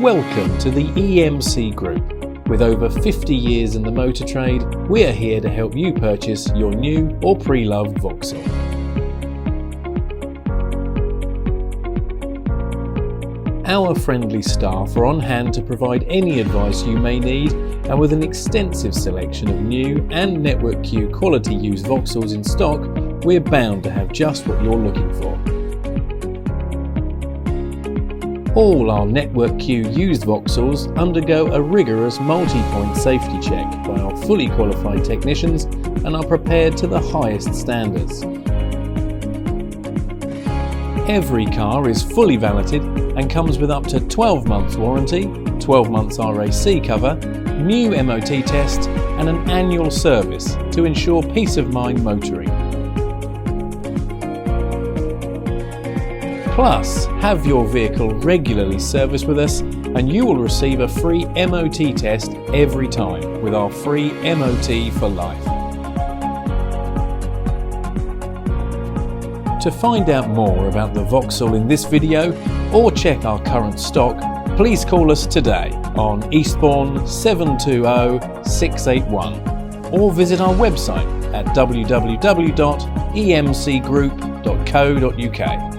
Welcome to the EMC Group. With over 50 years in the motor trade, we are here to help you purchase your new or pre-loved Vauxhall. Our friendly staff are on hand to provide any advice you may need, and with an extensive selection of new and Network Q quality used Vauxhalls in stock, we're bound to have just what you're looking for. All our Network Q used Vauxhalls undergo a rigorous multi-point safety check by our fully qualified technicians and are prepared to the highest standards. Every car is fully valeted and comes with up to 12 months warranty, 12 months RAC cover, new MOT test and an annual service to ensure peace of mind motoring. Plus, have your vehicle regularly serviced with us and you will receive a free MOT test every time with our free MOT for life. To find out more about the Vauxhall in this video or check our current stock, please call us today on Eastbourne 720 681 or visit our website at www.emcgroup.co.uk.